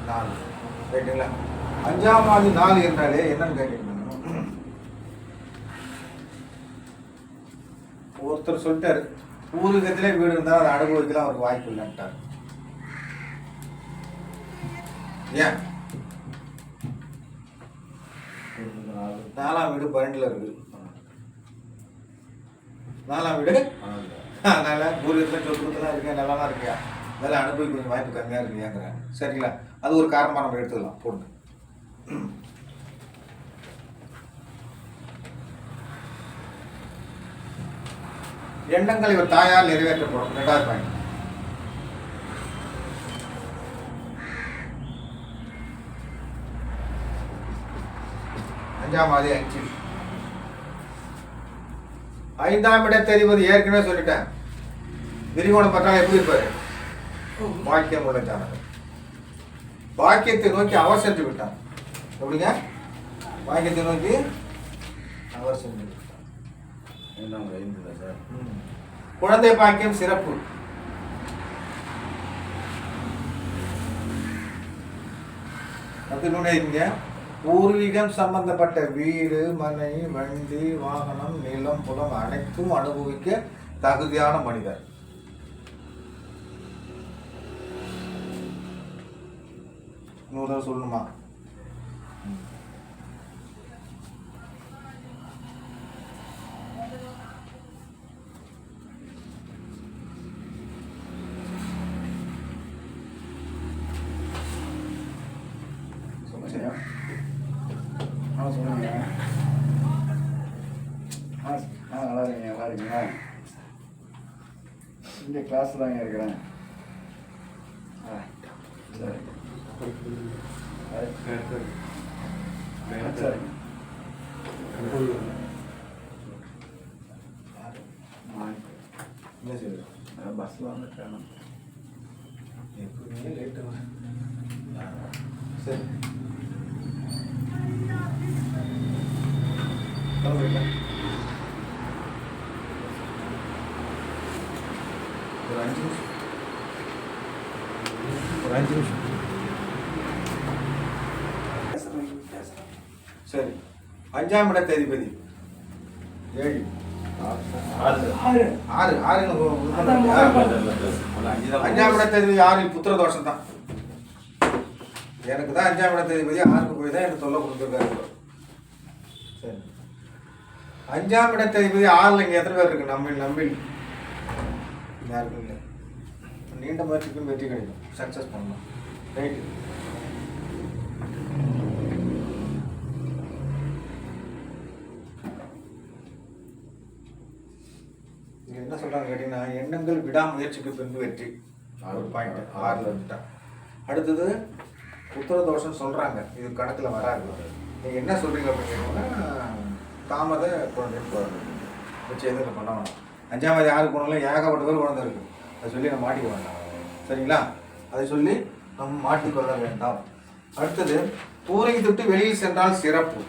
4. ரைட்டுங்களா? 5ஆம் மாதி 4 என்றாலே என்னன்னு கேட்டீங்கன்னா, ஒருத்தர் சொல்லிட்டாரு பூர்வீகத்திலே வீடு இருந்தால் அதை அனுபவிக்கலாம் அவருக்கு வாய்ப்பு இல்லைன்ட்டார். ஏன்? 4ஆம் வீடு 12ல் இருக்குது. 4ஆம் வீடு அதனால பூர்வீகத்தில் சொத்துலாம் இருக்கேன், நல்லாதான் இருக்கியா, அதெல்லாம் அனுபவிக்க கொஞ்சம் வாய்ப்பு கம்மியாக இருக்குங்கிறேன். சரிங்களா? அது ஒரு காரணமாக நம்ம எடுத்துக்கலாம். போட்டு எண்ணங்கள் இவர் தாயால் நிறைவேற்றப்படும். 2வது பாயிண்ட். அஞ்சாம் மாதி 5. 5ஆம் இடத்ததிபதி ஏற்கனவே சொல்லிட்டேன். விரிகோணம் பற்றால் எப்படி இருப்பாரு? பாக்கியம் உள்ள ஜாதகம். பாக்கியத்தை நோக்கி அவர் சென்று விட்டார். எப்படிங்க? பாக்கியத்தை நோக்கி அவர் சென்று விட்டார். குழந்தை பாக்கியம் சிறப்பு. பூர்வீகம் சம்பந்தப்பட்ட வீடு, மனை, வண்டி, வாகனம், நிலம், புலம் அனைத்தும் அனுபவிக்க தகுதியான மனிதர். இன்னொரு சொல்லணுமா? சொல்லுங்க. நல்லா இருக்கீங்க, நல்லா இருக்கீங்களா? இந்த கிளாஸ் தாங்க இருக்கிறேன். சரி பஸ்ஸில் வந்துட்டேன். எப்பவுமே லேட்டு. சரி ஒரு 5 நிமிஷம். சரி. 5ஆம் இடத்ததிபதி 7. 5ஆம் இடத்ததிபதி 6 புத்திர தோஷம் தான். எனக்கு தான் 5ஆம் இடத்ததிபதி 6க்கு போய் தான் எனக்கு தொல்லை கொடுத்துருக்காரு. சரி. 5ஆம் இடத்ததிபதி 6ல் இங்கே எத்தனை பேர் இருக்கு? நம்பில் யாருக்கும் இல்லை. நீண்ட முயற்சிக்கும் வெற்றி கிடைக்கும், சக்ஸஸ் பண்ணலாம். ரைட்டு. விடாமுயற்சிக்கு பின்பு வெற்றி. ஒரு பாயிண்ட் 6ல் வந்துட்டான். அடுத்தது உத்தரதோஷம் சொல்றாங்க, இது கணக்குல வராது. நீங்க என்ன சொல்றீங்க அப்படின்னா தாமத குழந்தை வச்சு எதுவும் பண்ண வேணாம். 5ஆம் 6 குணம்ல ஏகப்பட்ட பேர் குழந்தை இருக்கு, அதை சொல்லி நம்ம மாட்டிக்க வேண்டாம். சரிங்களா? அதை சொல்லி நம்ம மாட்டிக்கொள்ள வேண்டாம். அடுத்தது பூரை தொட்டு வெளியில் சென்றால் சிறப்பு.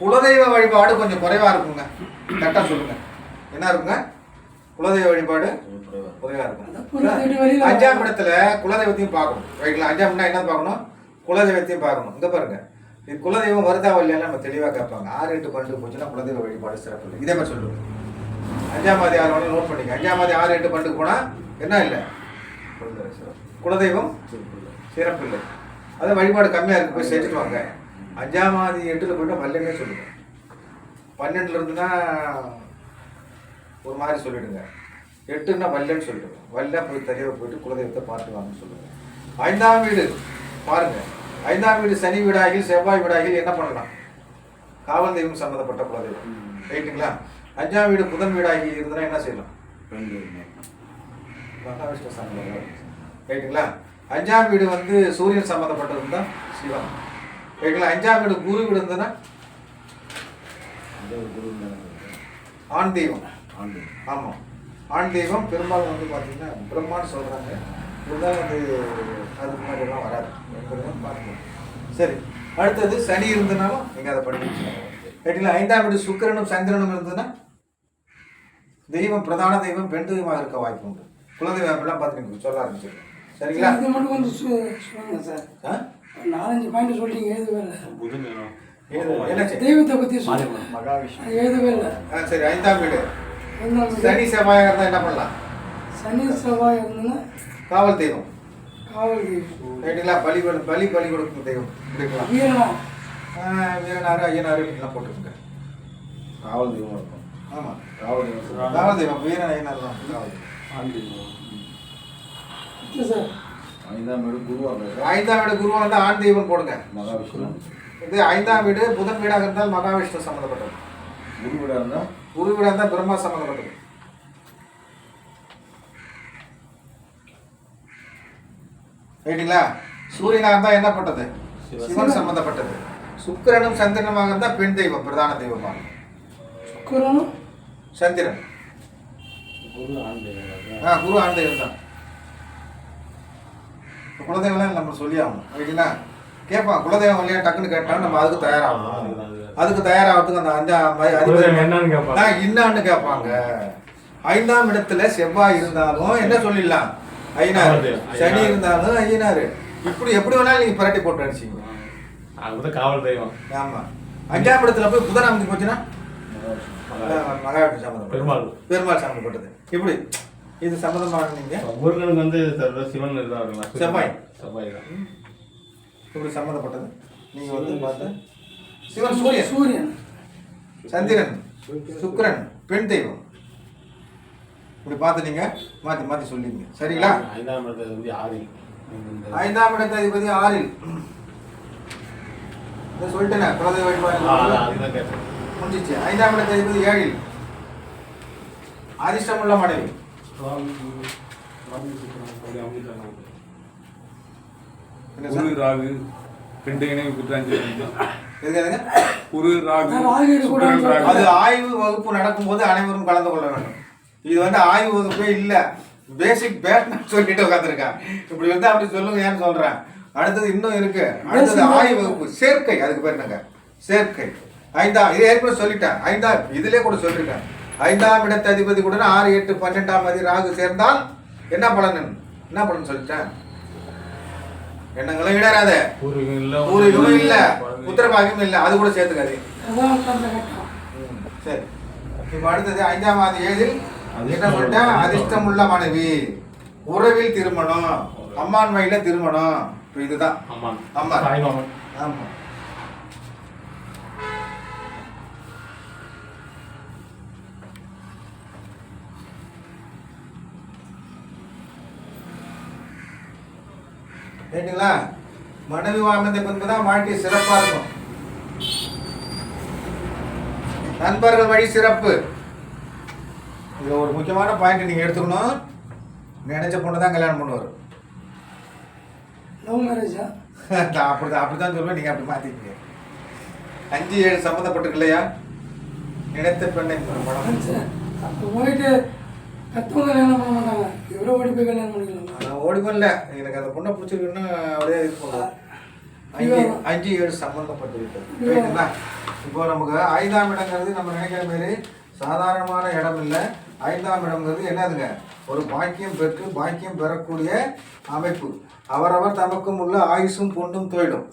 குலதெய்வ வழிபாடு கொஞ்சம் குறைவா இருக்குங்க. கரெக்டா சொல்லுங்க, என்ன இருக்குங்க? குலதெய்வ வழிபாடு குறைவா இருக்கும். 5ஆம் இடத்துல குலதெய்வத்தையும் பார்க்கணும். ரைட்ல 5ஆம்னா என்ன பார்க்கணும்? குலதெய்வத்தையும் பார்க்கணும். இங்க பாருங்க, இது குலதெய்வம் வருதா இல்லையா நம்ம தெளிவா கேட்பாங்க. 6 8 12 போச்சுன்னா குலதெய்வ வழிபாடு சிறப்பு இல்லை. இதே மாதிரி சொல்லுங்க. 5ஆம் 6 நோட் பண்ணிக்க. 5ஆம் 6 8 12 போனா என்ன இல்லை? குலதெய்வம் சிறப்பு இல்லை. அது வழிபாடு கம்மியா இருக்கு, போய் செஞ்சுட்டு வாங்க. 5ஆம் 8ல் போயிட்டா வல்லமே சொல்லுங்க. 12ல் இருந்துன்னா ஒரு மாதிரி சொல்லிடுங்க. 8ன்னா வல்லன்னு சொல்லிடுங்க. வல்ல போய் தனியாக போயிட்டு குலதெய்வத்தை பார்த்து வாங்கன்னு சொல்லுங்க. 5ஆம் வீடு பாருங்க, 5ஆம் வீடு சனி வீடாகில் செவ்வாய் வீடாகில் என்ன பண்ணலாம்? காவல் தெய்வம் சம்பந்தப்பட்ட குலதெய்வம். ரைட்டுங்களா? 5ஆம் வீடு புதன் வீடாகி இருந்ததுன்னா என்ன செய்யலாம்? மகாவிஷ்ணு சம்பந்தம். ரைட்டுங்களா? 5ஆம் வீடு வந்து சூரியன் சம்பந்தப்பட்டது இருந்தால் சிவன். ரைட்டுங்களா? 5ஆம் வீடு குரு வீடு இருந்ததுன்னா ஆண் தெய்வம். ஆமாம், ஆண் தெய்வம் பெரும்பாலும் வந்து பார்த்தீங்கன்னா பிரம்மான்னு சொல்கிறாங்க. இருந்தாலும் வந்து அதுக்கு முன்னாடிலாம் வராது என்பதையும் பார்க்கணும். சரி, அடுத்தது சனி இருந்ததுனாலும் நீங்கள் அதை படிக்க. ரைட்டுங்களா? 5ஆம் வீடு சுக்கிரனும் சந்திரனும் இருந்ததுன்னா தெய்வம் பிரதான தெய்வம் பெண் தெய்வமாக இருக்க வாய்ப்பு உண்டு. குலதெய்வம் அப்படிலாம் பார்த்து நீங்கள் சொல்ல ஆரம்பிச்சிருக்கேன். சரிங்களா? இது மட்டும் கொஞ்சம் சொல்லுங்க சார். 4-5 பாயிண்ட் சொல்லிட்டீங்க, எழுதவே இல்லை. தெய்வத்தை பற்றி சொல்லுங்க. மகாவிஷ்ணு எழுதவே இல்லை. சரி, 5ஆம் வீடு சனி செவ்வாயாக இருந்தால் என்ன பண்ணலாம்? சனி செவ்வாய் இருந்ததுன்னா காவல் தெய்வம். காவல் தெய்வம். ரைட்டுங்களா? பலி கொடுக்கும் தெய்வம் இருக்கலாம். வீரனா வீரனாரு ஐயனாரு இப்படிலாம் போட்டுருங்க. காவல் தெய்வம் இருக்கும். ஆமாம், காவல் தெய்வம் காவல் தெய்வம் வீரன் ஐயனார்லாம் காவல் தெய்வம். இல்லை சார். 5ஆம் வீடு குருவாக 5ஆம் வீடு குருவாக இருந்தால் ஆண் தெய்வம் போடுங்க. மகாவிஷ்ணு. இது 5ஆம் வீடு புதன் வீடாக இருந்தால் மகாவிஷ்ணு சம்மந்தப்பட்டது. குரு வீடாக இருந்தால் குரு வீடாக இருந்தால் பிரம்மா சம்மந்தப்பட்டது. ரைட்டுங்களா? சூரியனாக இருந்தால் என்ன பட்டது? சிவன் சம்பந்தப்பட்டது. சுக்கிரனும் சந்திரனுமாக இருந்தால் பெண் தெய்வம் பிரதான தெய்வமாக. சுக்கிரனும் சந்திரன் குரு ஆண் தெய்வம். குரு ஆண் தெய்வம் தான். குலதெய்வம்லாம் நம்ம சொல்லி ஆகணும். ரைட்டுங்களா? கேட்பான் குலதெய்வம் இல்லையா டக்குன்னு கேட்டாலும் நம்ம அதுக்கு தயாராகணும். அதுக்கு தயாராகிறதுக்கு அந்த 5ஆம் என்னன்னு கேட்பாங்க. இன்னான்னு கேட்பாங்க. 5ஆம் இடத்துல செவ்வாய் இருந்தாலும் என்ன சொல்லிடலாம்? ஐயனார். சனி இருந்தாலும் ஐயனார். இப்படி எப்படி வேணாலும் நீங்க பரட்டி போட்டு அடிச்சிங்க. அதுதான் காவல் தெய்வம். ஆமா. 5ஆம் இடத்துல போய் புதன் அமைந்து போச்சுன்னா மகாவிஷ்ணு சம்பந்தம், பெருமாள் சம்பந்தப்பட்டது. இப்படி இது சம்பந்தமான நீங்க முருகனுக்கு வந்து சிவன் இருந்தாருங்களா? செவ்வாய் தான் இப்படி சம்பந்தப்பட்டது. நீங்க வந்து பார்த்து சிவன் சூரியன், சூரியன் சந்திரன், சுக்கிரன் பெண் தெய்வம். இப்படி பார்த்து நீங்க மாத்தி மாத்தி சொல்லிங்க. சரிங்களா? 5ஆம் இடத்துல 6. 5ஆம் இடத்த அதிபதி 6ல். சொல்லிட்டேன் குலதெய்வ வழிபாடு முடிஞ்சிச்சு. 5ஆம் இடத்த அதிபதி 7ல். அதிர்ஷ்டமுள்ள மனைவி. குரு ராகு ரெண்டு இணைவு பெற்றாங்க. அது ஆய்வு வகுப்பு நடக்கும் போது அனைவரும் கலந்து கொள்ள வேண்டும். இது வந்து ஆய்வு வகுப்பே இல்ல, பேசிக் பேட் சொல்லிட்டு உட்காந்துருக்கான். இப்படி வந்து அப்படி சொல்லுங்க ஏன்னு சொல்றேன். அடுத்தது இன்னும் இருக்கு. அடுத்தது ஆய்வு வகுப்பு சேர்க்கை. அதுக்கு பேர் என்னங்க? சேர்க்கை. 5ஆம் இது ஏற்கனவே சொல்லிட்டேன். 5ஆம் இதுலயே கூட சொல்லிட்டேன். 5ஆம் இடத்த அதிபதி கூட 6 8 12ஆம் அதிபதி ராகு சேர்ந்தால் என்ன பலன்? என்ன பலன் சொல்லிட்டேன். எண்ணங்களும் இடராத, பூர்வீகமும் இல்ல, புத்திரபாகியம் இல்ல, அது கூட சேர்த்துக்காது. சரி, இப்ப அடுத்தது 5ஆம் ஆதி 7ல் என்ன சொல்லிட்டேன்? அதிர்ஷ்டமுள்ள மனைவி, உறவில் திருமணம், அம்மான் வயல திருமணம். இப்ப இதுதான் அம்மா. ஆமா. ரைட்டுங்களா? மனைவி வாழ்ந்த பின்புதான் வாழ்க்கை சிறப்பா இருக்கும். நண்பர்கள் வழி சிறப்பு. இது ஒரு முக்கியமான பாயிண்ட் நீங்கள் எடுத்துக்கணும். நினைச்ச பொண்ணு தான் கல்யாணம் பண்ணுவார். லவ் மேரேஜா? அப்படிதான் சொல்லுவேன். நீங்கள் அப்படி மாற்றிக்கீங்க. 5-7 சம்மந்தப்பட்டிருக்கு இல்லையா? நினைத்த பெண்ணை படம். சார் அப்போ போயிட்டு கத்தவங்க கல்யாணம் பண்ண மாட்டாங்க, இவரை ஓடி போய் கல்யாணம் பண்ணிக்கலாம். நான் ஓடி பண்ணல, எனக்கு அந்த பொண்ணை பிடிச்சிருக்குன்னா அப்படியே இது பண்ணுவோம். 5-7 சம்மந்தப்பட்டு விட்டது ரைட்டுங்களா? இப்போ நமக்கு 5ஆம் இடங்கிறது நம்ம நினைக்கிற மாரி சாதாரணமான இடம் இல்லை. 5ஆம் இடம்ங்கிறது என்னதுங்க? ஒரு பாக்கியம் பெற்று பாக்கியம் பெறக்கூடிய அமைப்பு. அவரவர் தமக்கும் உள்ள ஆயுசும் பொண்ணும் தொழிலும்.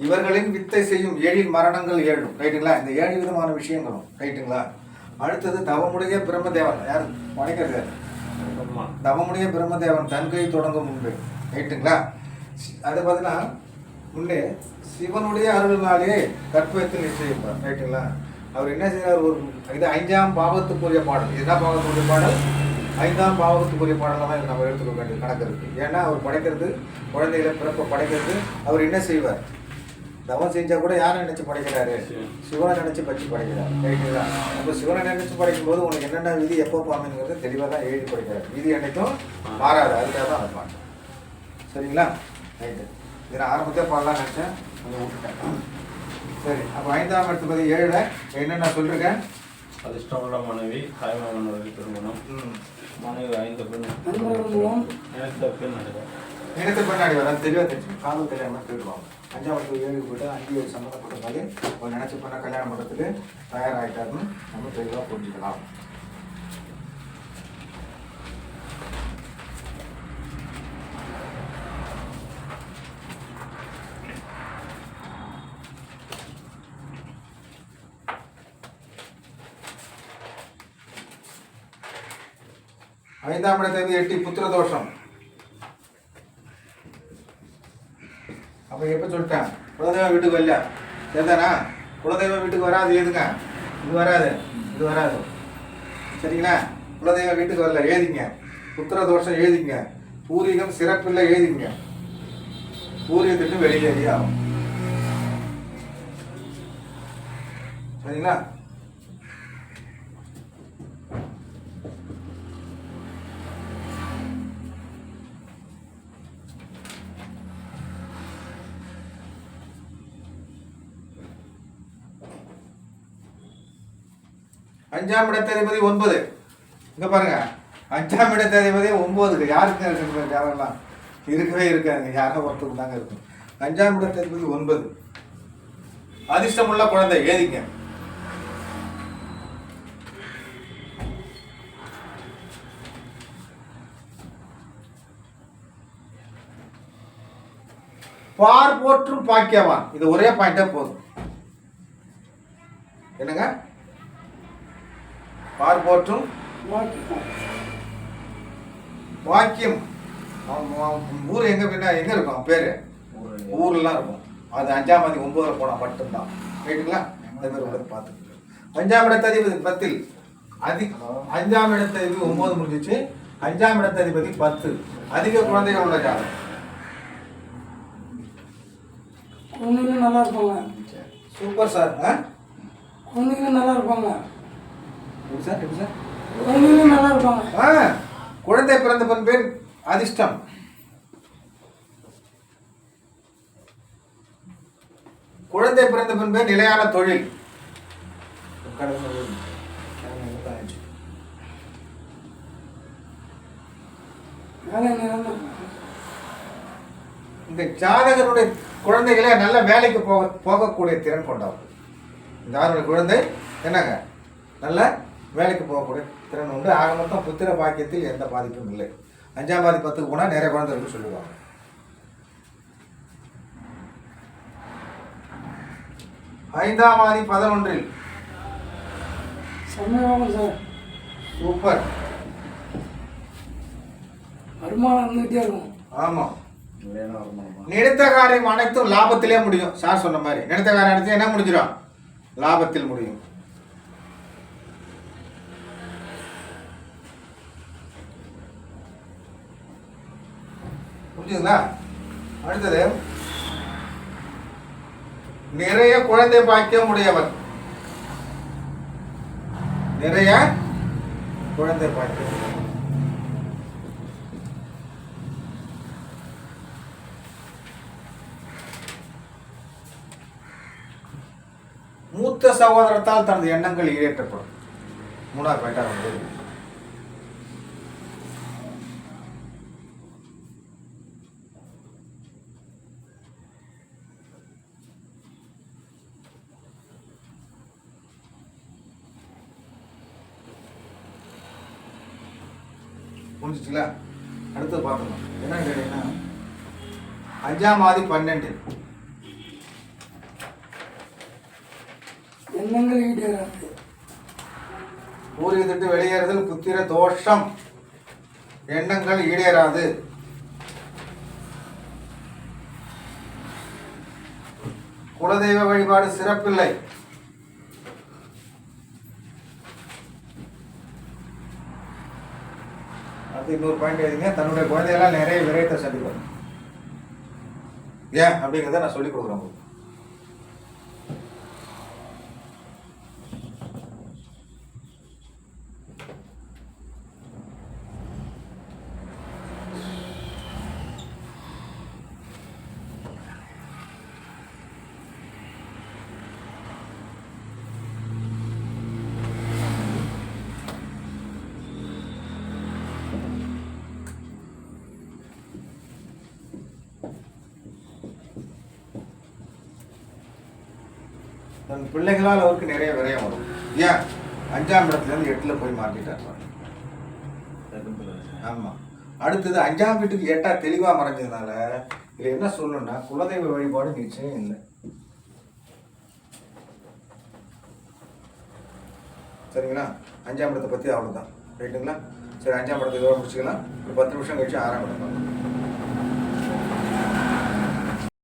இவர்களின் வித்தை செய்யும் 7 மரணங்கள் 7 ரைட்டுங்களா? இந்த 7 விதமான விஷயங்களும் ரைட்டுங்களா? அடுத்தது தவமுடைய பிரம்மதேவன். யார் படைக்கிறது? தவமுடைய பிரம்மதேவன் தன் கை தொடங்கும் முன்பு ரைட்டுங்களா? அது பார்த்தீங்கன்னா முன்னே சிவனுடைய அருளினாலே கற்பத்தில் நிச்சயிப்பார் ரைட்டுங்களா? அவர் என்ன செய்யறார்? ஒரு இது 5ஆம் பாவத்துக்குரிய பாடல். என்ன பாவத்துக்குரிய பாடல்? 5ஆம் பாவத்துக்குரிய பாடலாம் தான் நம்ம எடுத்துக்க வேண்டிய கணக்கு இருக்கு. ஏன்னா அவர் படைக்கிறது, குழந்தைகளை பிறப்பை படைக்கிறது. அவர் என்ன செய்வார்? தவம் செஞ்சா கூட யாரை நினைச்சு படைக்கிறாரு? சிவனை நினைச்சு பற்றி படைக்கிறார் ரைட்டுங்களா? நம்ம சிவனை நினைச்சு படைக்கும் போது உனக்கு என்னென்ன விதி எப்போ பாமைங்கிறது தெளிவாக தான் எழுதி படைக்கிறார். விதி என்னைக்கும் மாறாது. அதுக்காக தான் அதை பாட்டேன். சரிங்களா? ரைட்டு. இதை நான் ஆரம்பத்தே பாடலாம் நினச்சேன், கொஞ்சம் விட்டுட்டேன். சரி, அப்போ 5ஆம் இடத்துக்கு 7 என்னென்ன சொல்லிருக்கேன்? அதிர்ஷ்டமுள்ள மனைவி, தாய்மாமன் திருமணம், மனைவி 5 பெண், நினைத்த பெண் அடைவார். நினைத்த பெண் அடைவார். அது தெளிவாக தெரிஞ்சு காதல் கல்யாணம் கேட்டுருவாங்க. 5ஆம் இடத்துக்கு 7 போய்ட்டு 5-7 சம்மந்தப்பட்டதாலே ஒரு நினைச்ச பெண்ணை கல்யாணம் பண்ணுறதுக்கு தயாராகிட்டாருன்னு நம்ம தெளிவாக புரிஞ்சுக்கலாம். ஐந்தாம் இடத்தை 8 புத்திர தோஷம். அப்போ எப்போ சொல்லிட்டேன்? குலதெய்வம் வீட்டுக்கு வரல சரிதானா? குலதெய்வம் வீட்டுக்கு வராது. எதுங்க? இது வராது, இது வராது. சரிங்களா? குலதெய்வம் வீட்டுக்கு வரல எழுதிங்க. புத்திர தோஷம் எழுதிங்க. பூர்வீகம் சிறப்பில்லை எழுதிங்க. பூர்வீகத்துக்கு வெளியேறி ஆகும். சரிங்களா? அஞ்சாம் இடத்ததிபதி 9. இங்க பாருங்க, 5ஆம் இடத்ததிபதி 9. யாருக்கு இருக்கு? யாரெல்லாம் இருக்கவே இருக்காங்க, யாரோ ஒருத்தருக்கு தாங்க இருக்கும். 5ஆம் இடத்ததிபதி 9. அதிர்ஷ்டமுள்ள குழந்தை ஏதிங்க. பார் போற்றும் பாக்கியவான். இது ஒரே பாயிண்டா போதும். என்னங்க? பார் போற்றும் வாக்கியம். ஊர் எங்க எங்க இருக்கும்? பேரு ஊர்லாம் இருக்கும். அது 5ஆம் தேதி 9 போனா மட்டும்தான் ரைட்டுங்களா? அந்த மாதிரி பார்த்துக்கலாம். 5ஆம் இடத்ததிபதி 10. 5ஆம் இடத்ததிபதி 9 முடிஞ்சிச்சு. 5ஆம் இடத்ததிபதி 10. அதிக குழந்தைகள் உள்ள ஜாதகம். குழந்தைங்களும் நல்லா இருப்பாங்க. Super sir. குழந்தைங்களும் நல்லா இருப்பாங்க. சார் எப்படி சார்? குழந்தைங்களும் நல்லா இருப்பாங்க. குழந்தை பிறந்த பெண் பேர் அதிர்ஷ்டம். குழந்தை பிறந்த பெண் பேர் நிலையான தொழில். இந்த ஜாதகருடைய குழந்தைகளே நல்ல வேலைக்கு போகக்கூடிய திறன் கொண்டவர். யாருடைய குழந்தை என்னங்க நல்ல வேலைக்கு போகக்கூடிய திறன் உண்டு. ஆக மொத்தம் புத்திர பாக்கியத்தில் எந்த பாதிப்பும் இல்லை. 5ஆம் பாதி 10க்கு போனால் நிறைய குழந்தை இருக்குன்னு சொல்லுவாங்க. ஐந்தாம் ஆதி 11. செம்மையாகும் சார். சூப்பர். வருமானம் இருந்துகிட்டே இருக்கும். ஆமாம். நினைத்த காரியம் அனைத்தும் லாபத்திலே முடியும். சார் சொன்ன மாதிரி நினைத்த காரியம் அனைத்தும் என்ன முடிஞ்சிடும்? லாபத்தில் முடியும். புரிஞ்சுங்களா? அடுத்தது நிறைய குழந்தை பாக்கியம் உடையவர். நிறைய குழந்தை பாய்க்கு மூத்த சகோதரத்தால் தனது எண்ணங்கள் ஈடேற்றப்படும். 3வது பாயிண்டா வந்து புரிஞ்சுச்சுங்களா? அடுத்து பார்த்துக்கலாம். என்ன கேட்டீங்கன்னா 5ஆம் ஆதி 12 எண்ணங்கள் ஈடேறாது. பூரியத்திட்டு வெளியேறுதல் புத்திர தோஷம். எண்ணங்கள் ஈடேறாது. குலதெய்வ வழிபாடு சிறப்பில்லை. அது இன்னொரு பாயிண்ட் எழுதிங்க. தன்னுடைய குழந்தையெல்லாம் நிறைய விரயத்தை சந்திப்பார். ஏன் அப்படிங்கிறத நான் சொல்லிக் கொடுக்குறேன் உங்களுக்கு. தன் பிள்ளைகளால் அவருக்கு நிறைய விரயம் வரும். ஏன் 5ஆம் இடத்துலேருந்து 8ல் போய் மாட்டிட்டார். ஆமாம். அடுத்தது 5ஆம் வீட்டுக்கு 8ஆ தெளிவாக மறைஞ்சதுனால இதில் என்ன சொல்லணும்னா குலதெய்வ வழிபாடு நிச்சயம் இல்லை. சரிங்களா? 5ஆம் இடத்தை பற்றி அவ்வளோதான். ரைட்டுங்களா? சரி, 5ஆம் இடத்தை இதோட முடிச்சுக்கலாம். ஒரு 10 நிமிஷம் கழிச்சு 6ஆம் இடம் பார்க்கலாம்.